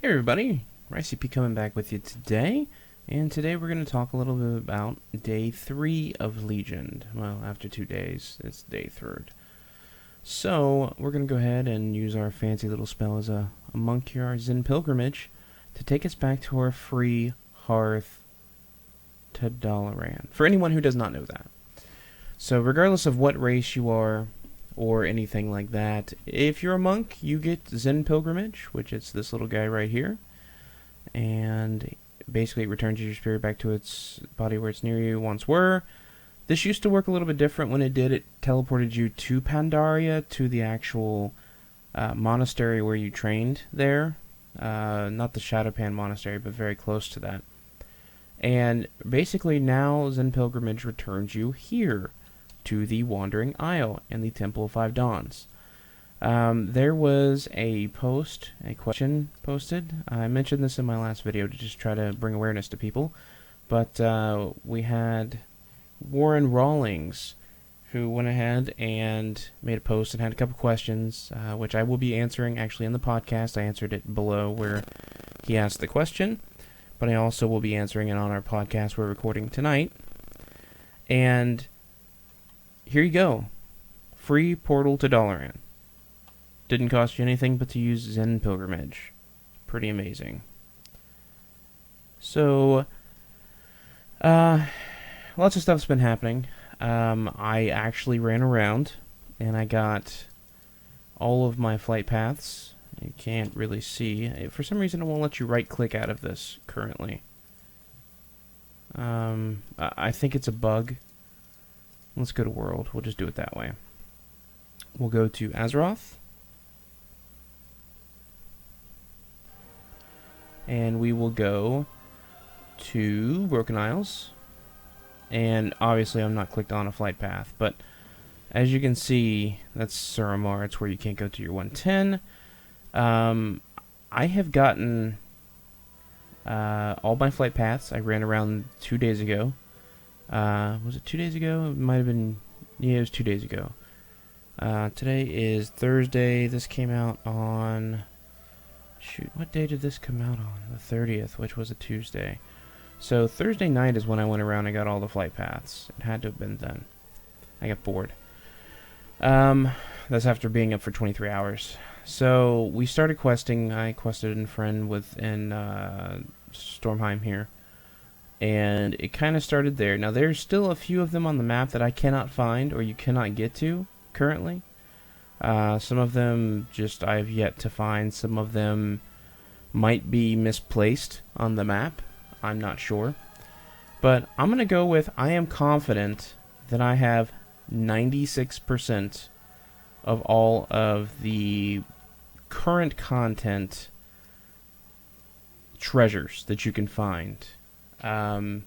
Hey everybody, RiceCP coming back with you today, and today we're going to talk a little bit about day 3 of Legion. Well, after 2 days, it's day 3rd. So, we're going to go ahead and use our fancy little spell as a monk here, our Zen Pilgrimage, to take us back to our free hearth to Dalaran, for anyone who does not know that. So, regardless of what race you are, or anything like that. If you're a monk, you get Zen Pilgrimage, which is this little guy right here. And basically it returns your spirit back to its body where it's near you once were. This used to work a little bit different when it did. It teleported you to Pandaria, to the actual monastery where you trained there. Not the Shadowpan Monastery, but very close to that. And basically now Zen Pilgrimage returns you here to the Wandering Isle and the Temple of Five Dawns. There was a question posted. I mentioned this in my last video to just try to bring awareness to people. But we had Warren Rawlings, who went ahead and made a post and had a couple questions, which I will be answering actually in the podcast. I answered it below where he asked the question, but I also will be answering it on our podcast we're recording tonight. And here you go. Free portal to Dalaran. Didn't cost you anything but to use Zen Pilgrimage. Pretty amazing. So, lots of stuff's been happening. I actually ran around and I got all of my flight paths. You can't really see. For some reason, it won't let you right-click out of this currently. I think it's a bug. Let's go to World. We'll just do it that way. We'll go to Azeroth. And we will go to Broken Isles. And obviously I'm not clicked on a flight path, but as you can see, that's Suramar. It's where you can't go to your 110. I have gotten all my flight paths. I ran around 2 days ago. Was it 2 days ago? It might have been, yeah, it was 2 days ago. Today is Thursday. This came out on, shoot, what day did this come out on? The 30th, which was a Tuesday. So Thursday night is when I went around and got all the flight paths. It had to have been then. I got bored. That's after being up for 23 hours. So we started questing. I quested in friend within Stormheim here. And it kind of started there. Now, there's still a few of them on the map that I cannot find or you cannot get to currently. Some of them just I have yet to find. Some of them might be misplaced on the map. I'm not sure. But I'm going to go with I am confident that I have 96% of all of the current content treasures that you can find. And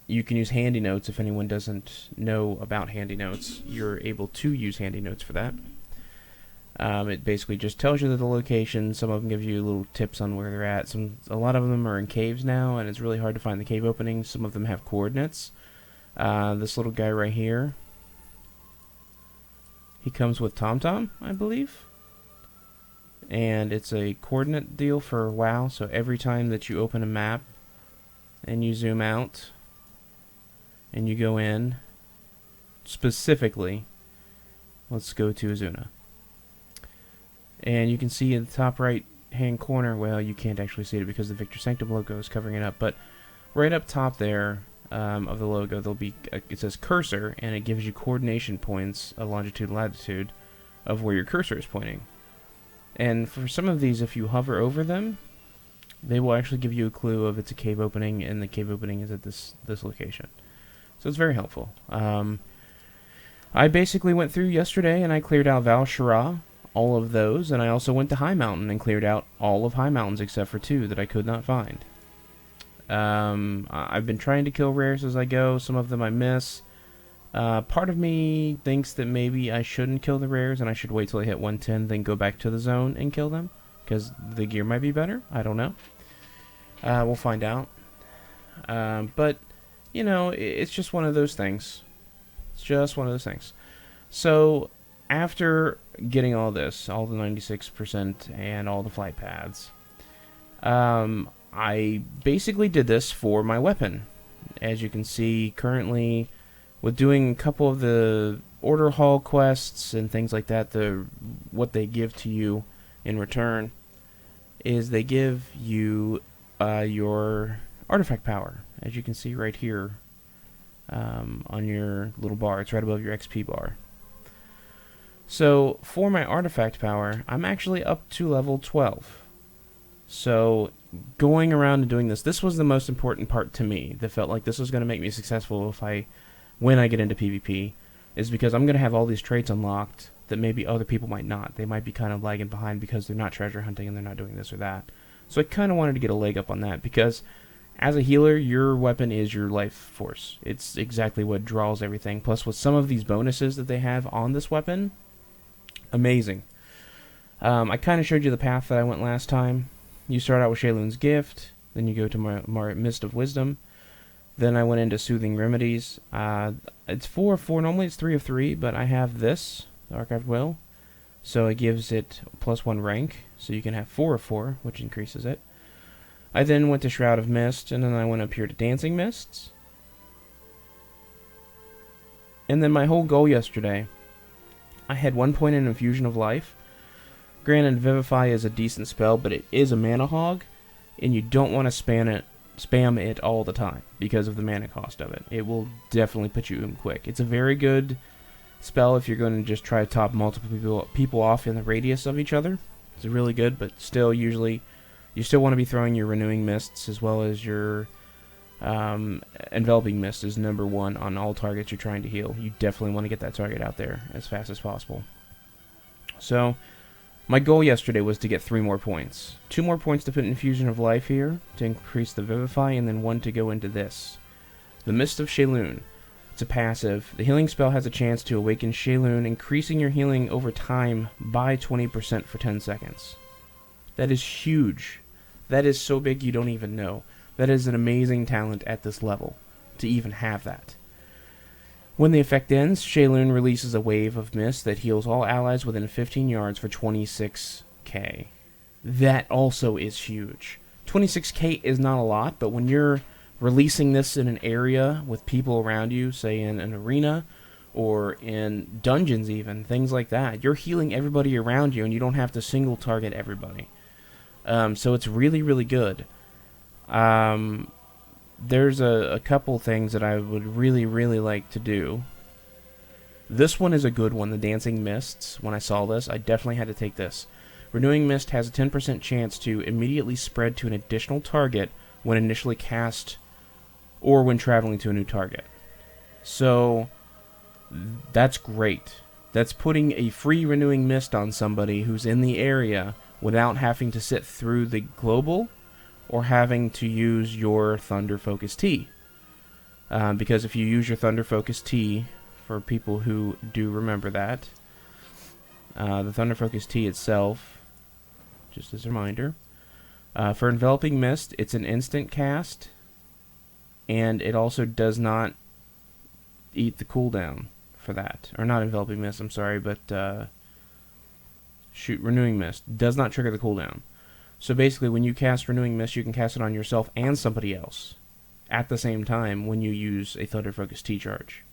you can use handy notes. If anyone doesn't know about handy notes, you're able to use handy notes for that. It basically just tells you the location. Some of them give you little tips on where they're at. A lot of them are in caves now, and it's really hard to find the cave openings. Some of them have coordinates. This little guy right here, he comes with TomTom, I believe. And it's a coordinate deal for WoW, so every time that you open a map and you zoom out and you go in, specifically, let's go to Azuna. And you can see in the top right hand corner, well, you can't actually see it because the Victor Sanctum logo is covering it up, but right up top there of the logo, there'll be it says cursor, and it gives you coordination points, a longitude, latitude of where your cursor is pointing. And for some of these, if you hover over them, they will actually give you a clue of it's a cave opening, and the cave opening is at this location. So it's very helpful. I basically went through yesterday, and I cleared out Val Shara, all of those, and I also went to High Mountain and cleared out all of High Mountains except for 2 that I could not find. I've been trying to kill rares as I go. Some of them I miss. Part of me thinks that maybe I shouldn't kill the rares and I should wait till I hit 110, then go back to the zone and kill them, because the gear might be better. I don't know. We'll find out. But, you know, it's just one of those things. It's just one of those things. So, after getting all this, all the 96% and all the flight paths, I basically did this for my weapon. As you can see, currently, with doing a couple of the order hall quests and things like that, what they give to you in return is they give you your artifact power, as you can see right here on your little bar. It's right above your XP bar. So for my artifact power, I'm actually up to level 12. So going around and doing this was the most important part to me. That felt like this was going to make me successful when I get into PvP, is because I'm going to have all these traits unlocked that maybe other people might not. They might be kind of lagging behind because they're not treasure hunting and they're not doing this or that. So I kind of wanted to get a leg up on that, because as a healer, your weapon is your life force. It's exactly what draws everything. Plus, with some of these bonuses that they have on this weapon, amazing. I kind of showed you the path that I went last time. You start out with Sheilun's Gift, then you go to my Mist of Wisdom. Then I went into Soothing Remedies. It's 4 of 4. Normally it's 3 of 3, but I have this, the Archived Will. So it gives it +1 rank, so you can have 4 of 4, which increases it. I then went to Shroud of Mist, and then I went up here to Dancing Mists. And then my whole goal yesterday, I had 1 point in Infusion of Life. Granted, Vivify is a decent spell, but it is a mana hog, and you don't want to spam it all the time because of the mana cost of it. It will definitely put you in quick. It's a very good spell if you're going to just try to top multiple people off in the radius of each other. It's really good, but still, usually, you still want to be throwing your Renewing Mists as well as your Enveloping Mist is number 1 on all targets you're trying to heal. You definitely want to get that target out there as fast as possible. So, my goal yesterday was to get 3 more points. 2 more points to put Infusion of Life here to increase the Vivify, and then 1 to go into this. The Mist of Sheilun. It's a passive. The healing spell has a chance to awaken Sheilun, increasing your healing over time by 20% for 10 seconds. That is huge. That is so big you don't even know. That is an amazing talent at this level, to even have that. When the effect ends, Sheilun releases a wave of mist that heals all allies within 15 yards for 26k. That also is huge. 26k is not a lot, but when you're releasing this in an area with people around you, say in an arena or in dungeons even, things like that, you're healing everybody around you and you don't have to single target everybody. So it's really, really good. There's a couple things that I would really, really like to do. This one is a good one, the Dancing Mists. When I saw this, I definitely had to take this. Renewing Mist has a 10% chance to immediately spread to an additional target when initially cast or when traveling to a new target. So, that's great. That's putting a free Renewing Mist on somebody who's in the area without having to sit through the global or having to use your Thunder Focus Tea. Because if you use your Thunder Focus Tea, for people who do remember that, the Thunder Focus Tea itself, just as a reminder, for Enveloping Mist, it's an instant cast, and it also does not eat the cooldown for that. Or not Enveloping Mist, I'm sorry, but Renewing Mist does not trigger the cooldown. So basically, when you cast Renewing Mist, you can cast it on yourself and somebody else at the same time when you use a Thunder Focus Tea charge.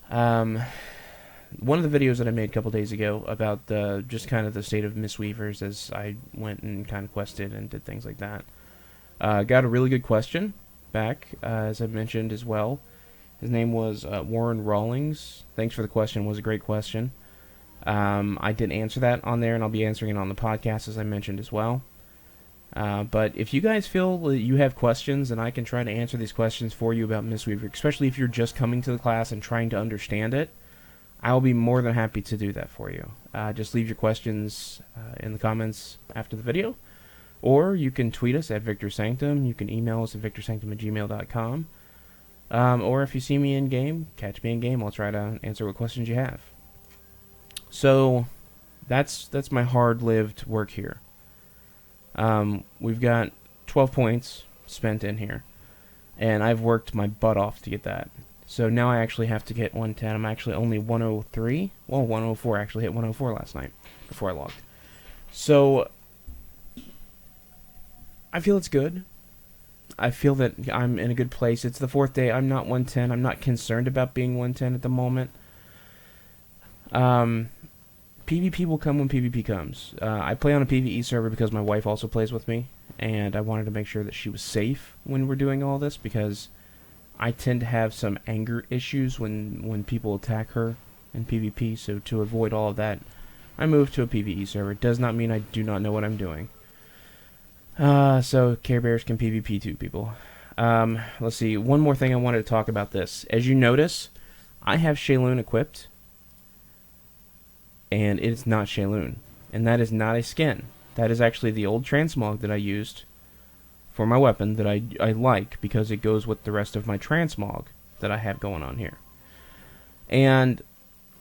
One of the videos that I made a couple days ago about just kind of the state of Mistweavers as I went and kind of quested and did things like that, got a really good question back, as I mentioned as well. His name was Warren Rawlings. Thanks for the question. It was a great question. I did answer that on there, and I'll be answering it on the podcast, as I mentioned as well. But if you guys feel that you have questions, and I can try to answer these questions for you about Mistweaver, especially if you're just coming to the class and trying to understand it, I'll be more than happy to do that for you. Just leave your questions in the comments after the video, or you can tweet us at Victor Sanctum. You can email us at victorsanctum@gmail.com. Or if you see me in game, catch me in game. I'll try to answer what questions you have. So that's my hard-lived work here. We've got 12 points spent in here, and I've worked my butt off to get that. So now I actually have to get 110. I'm actually only 103. Well, 104. I actually hit 104 last night before I logged. So I feel it's good. I feel that I'm in a good place. It's the 4th day. I'm not 110. I'm not concerned about being 110 at the moment. PvP will come when PvP comes. I play on a PvE server because my wife also plays with me, and I wanted to make sure that she was safe when we're doing all this, because I tend to have some anger issues when people attack her in PvP, so to avoid all of that, I moved to a PvE server. It does not mean I do not know what I'm doing. So Care Bears can PvP too, people. Let's see, one more thing I wanted to talk about this. As you notice, I have Shayloon equipped, and it's not Shayloon. And that is not a skin. That is actually the old transmog that I used for my weapon that I like, because it goes with the rest of my transmog that I have going on here. And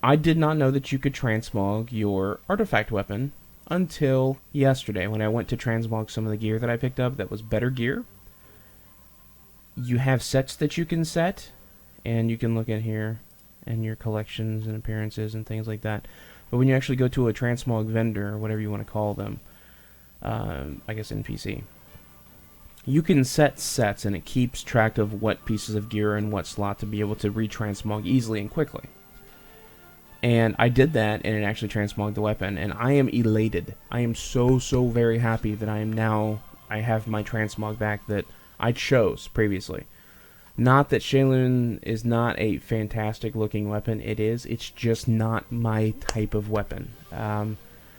I did not know that you could transmog your artifact weapon until yesterday, when I went to transmog some of the gear that I picked up that was better gear. You have sets that you can set, and you can look at here and your collections and appearances and things like that. But when you actually go to a transmog vendor, or whatever you want to call them, I guess NPC, you can set sets, and it keeps track of what pieces of gear and what slot to be able to retransmog easily and quickly. And I did that, and it actually transmogged the weapon, and I am elated. I am so very happy that I have my transmog back that I chose previously. Not that Shayloon is not a fantastic looking weapon, it is. It's just not my type of weapon.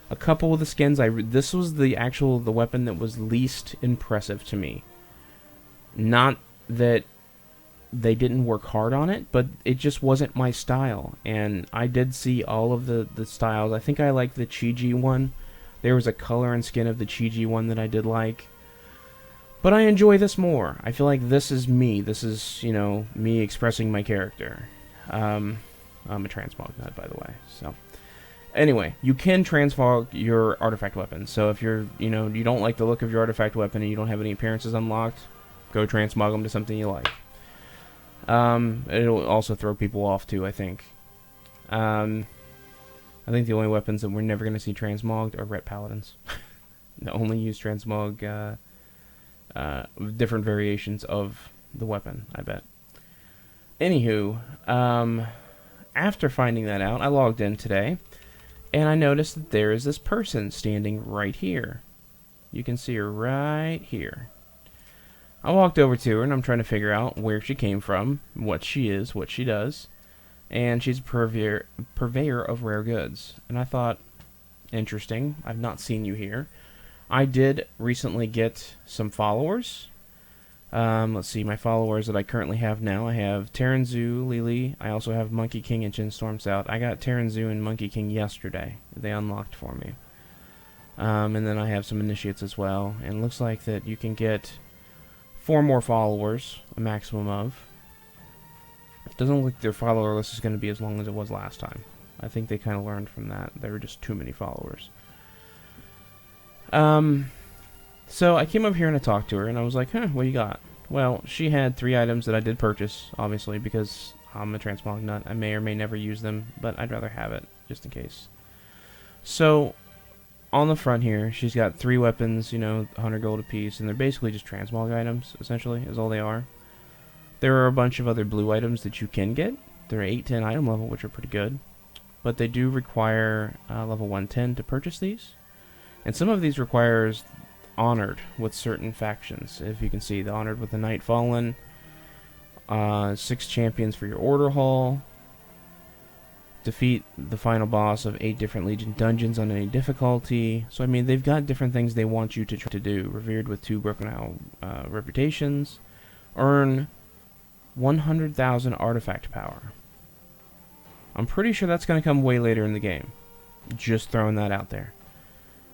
A couple of the skins, this was the weapon that was least impressive to me. Not that they didn't work hard on it, but it just wasn't my style. And I did see all of the styles. I think I like the Chi-Ji one. There was a color and skin of the Chi-Ji one that I did like. But I enjoy this more. I feel like this is me. This is, me expressing my character. I'm a transmog nut, by the way. So, anyway, you can transmog your artifact weapon. So if you're, you don't like the look of your artifact weapon and you don't have any appearances unlocked, go transmog them to something you like. It'll also throw people off too, I think. I think the only weapons that we're never going to see transmogged are Ret Paladins. They only use transmog, different variations of the weapon, I bet. Anywho, after finding that out, I logged in today, and I noticed that there is this person standing right here. You can see her right here. I walked over to her, and I'm trying to figure out where she came from, what she is, what she does, and she's a purveyor of rare goods. And I thought, interesting, I've not seen you here. I did recently get some followers. Let's see, my followers that I currently have now. I have Terran Zoo, Lily. I also have Monkey King and Chin Storm South. I got Terran Zoo and Monkey King yesterday. They unlocked for me. And then I have some initiates as well. And it looks like that you can get 4 more followers, a maximum of. It doesn't look like their follower list is going to be as long as it was last time. I think they kind of learned from that. There were just too many followers. So I came up here and I talked to her, and I was like, what do you got? Well, she had 3 items that I did purchase, obviously, because I'm a transmog nut. I may or may never use them, but I'd rather have it, just in case. So, on the front here, she's got 3 weapons, 100 gold apiece, and they're basically just transmog items, essentially, is all they are. There are a bunch of other blue items that you can get. They're 8-10 item level, which are pretty good. But they do require level 110 to purchase these. And some of these requires honored with certain factions. If you can see, the honored with the Night Fallen, 6 champions for your order hall, defeat the final boss of 8 different Legion dungeons on any difficulty. So I mean, they've got different things they want you to try to do. Revered with 2 broken out reputations, earn 100,000 artifact power. I'm pretty sure that's going to come way later in the game. Just throwing that out there.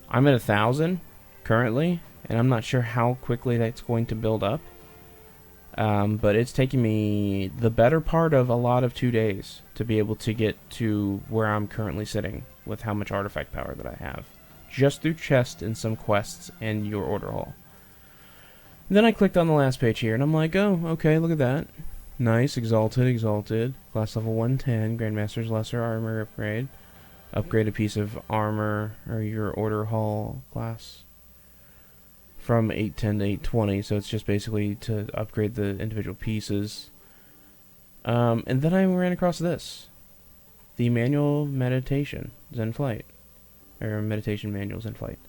I'm at 1,000 currently, and I'm not sure how quickly that's going to build up. But it's taking me the better part of a lot of 2 days to be able to get to where I'm currently sitting with how much artifact power that I have. Just through chests and some quests and your order hall. And then I clicked on the last page here, and I'm like, oh, okay, look at that. Nice. Exalted. Class level 110. Grandmaster's Lesser Armor upgrade. Upgrade a piece of armor or your Order Hall class from 810 to 820. So it's just basically to upgrade the individual pieces. And then I ran across this. The Manual Meditation Zen Flight. Or Meditation Manual Zen Flight.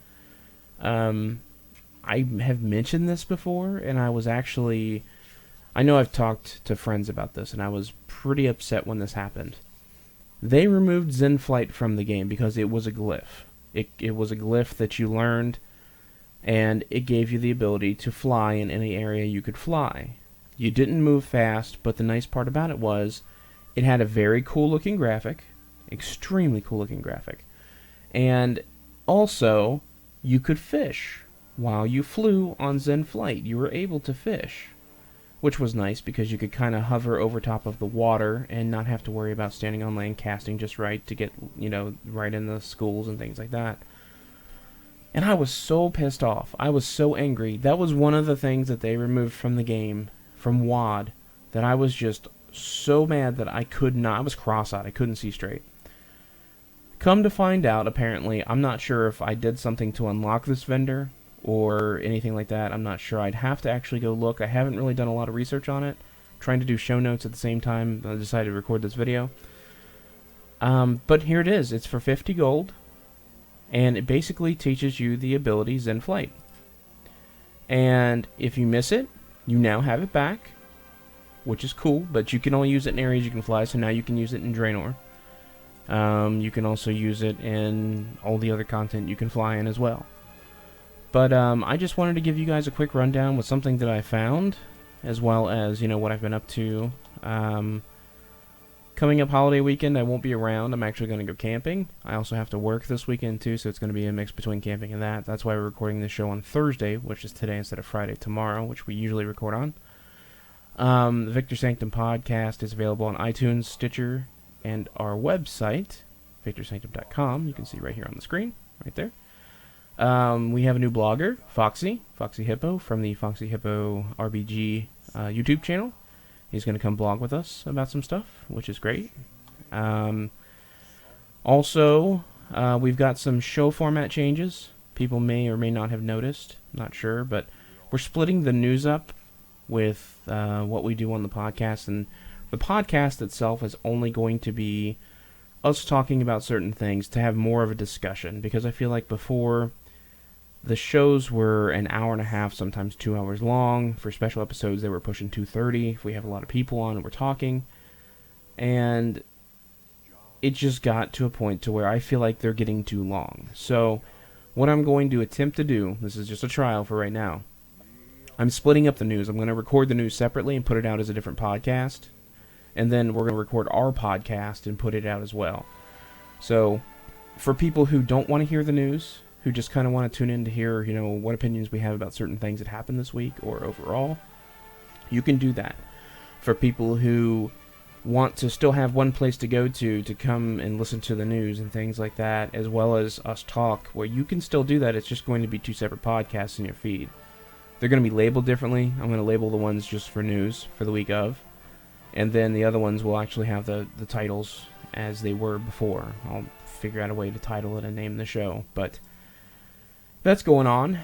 I have mentioned this before, and I know I've talked to friends about this, and I was pretty upset when this happened. They removed Zen Flight from the game because it was a glyph. It was a glyph that you learned, and it gave you the ability to fly in any area you could fly. You didn't move fast, but the nice part about it was it had a very cool-looking graphic, extremely cool-looking graphic, and also you could fish. While you flew on Zen Flight, you were able to fish, which was nice because you could kind of hover over top of the water and not have to worry about standing on land casting just right to get, right in the schools and things like that. And I was so pissed off. I was so angry. That was one of the things that they removed from the game, from WoD, that I was just so mad that I was cross-eyed. I couldn't see straight. Come to find out, apparently, I'm not sure if I did something to unlock this vendor or anything like that. I'm not sure. I'd have to actually go look. I haven't really done a lot of research on it. Trying to do show notes at the same time, I decided to record this video. But here it is. It's for 50 gold, and it basically teaches you the ability Zen Flight. And if you miss it, you now have it back, which is cool, but you can only use it in areas you can fly, so now you can use it in Draenor. You can also use it in all the other content you can fly in as well. But I just wanted to give you guys a quick rundown with something that I found, as well as, what I've been up to. Coming up holiday weekend, I won't be around. I'm actually going to go camping. I also have to work this weekend too, so it's going to be a mix between camping and that. That's why we're recording this show on Thursday, which is today instead of Friday tomorrow, which we usually record on. The Victor Sanctum podcast is available on iTunes, Stitcher, and our website, victorsanctum.com. You can see right here on the screen, right there. We have a new blogger, Foxy Hippo, from the Foxy Hippo RBG YouTube channel. He's going to come blog with us about some stuff, which is great. Also, we've got some show format changes. People may or may not have noticed, not sure, but we're splitting the news up with what we do on the podcast, and the podcast itself is only going to be us talking about certain things to have more of a discussion, because I feel like before, the shows were an hour and a half, sometimes 2 hours long. For special episodes, they were pushing 2:30 if we have a lot of people on and we're talking. And it just got to a point to where I feel like they're getting too long. So what I'm going to attempt to do, this is just a trial for right now, I'm splitting up the news. I'm going to record the news separately and put it out as a different podcast. And then we're going to record our podcast and put it out as well. So for people who don't want to hear the news, who just kind of want to tune in to hear, what opinions we have about certain things that happened this week or overall, you can do that. For people who want to still have one place to go to come and listen to the news and things like that, as well as us talk, where you can still do that, it's just going to be 2 separate podcasts in your feed. They're going to be labeled differently. I'm going to label the ones just for news for the week of, and then the other ones will actually have the titles as they were before. I'll figure out a way to title it and name the show, but that's going on.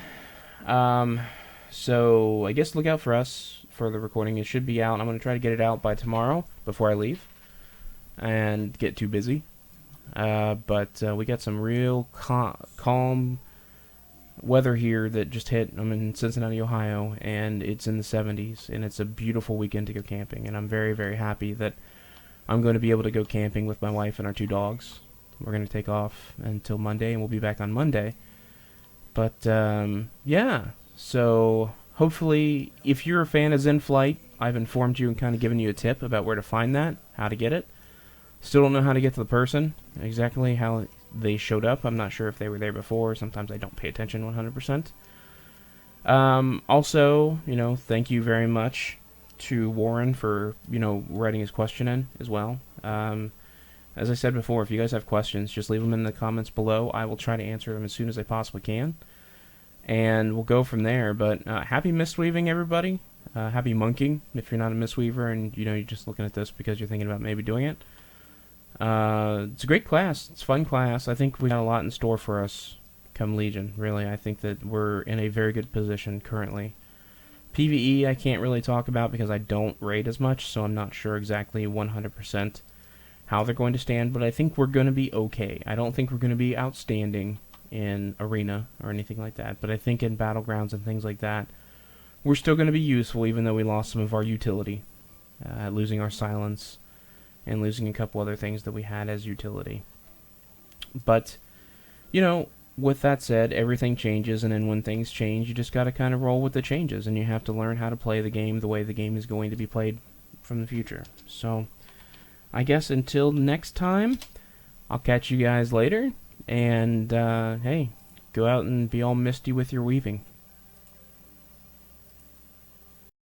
So I guess look out for us for the recording. It should be out. I'm going to try to get it out by tomorrow before I leave and get too busy. But we got some real calm weather here that just hit. I'm in Cincinnati, Ohio, and it's in the 70s, and it's a beautiful weekend to go camping, and I'm very, very happy that I'm going to be able to go camping with my wife and our 2 dogs. We're going to take off until Monday, and we'll be back on Monday. But, yeah, so hopefully, if you're a fan of Zen Flight, I've informed you and kind of given you a tip about where to find that, how to get it. Still don't know how to get to the person, exactly how they showed up. I'm not sure if they were there before. Sometimes I don't pay attention 100%. Also, thank you very much to Warren for, writing his question in as well. As I said before, if you guys have questions, just leave them in the comments below. I will try to answer them as soon as I possibly can. and we'll go from there. But happy Mistweaving, everybody. Happy monking if you're not a Mistweaver and you're just looking at this because you're thinking about maybe doing it. It's a great class. It's a fun class. I think we got a lot in store for us come Legion. Really, I think that we're in a very good position currently. PvE I can't really talk about because I don't raid as much, so I'm not sure exactly 100% how they're going to stand, but I think we're going to be okay. I don't think we're going to be outstanding in Arena or anything like that, but I think in Battlegrounds and things like that, we're still going to be useful even though we lost some of our utility, losing our silence and losing a couple other things that we had as utility. But, with that said, everything changes, and then when things change, you just got to kind of roll with the changes, and you have to learn how to play the game the way the game is going to be played from the future. So, I guess until next time, I'll catch you guys later, and, hey, go out and be all misty with your weaving.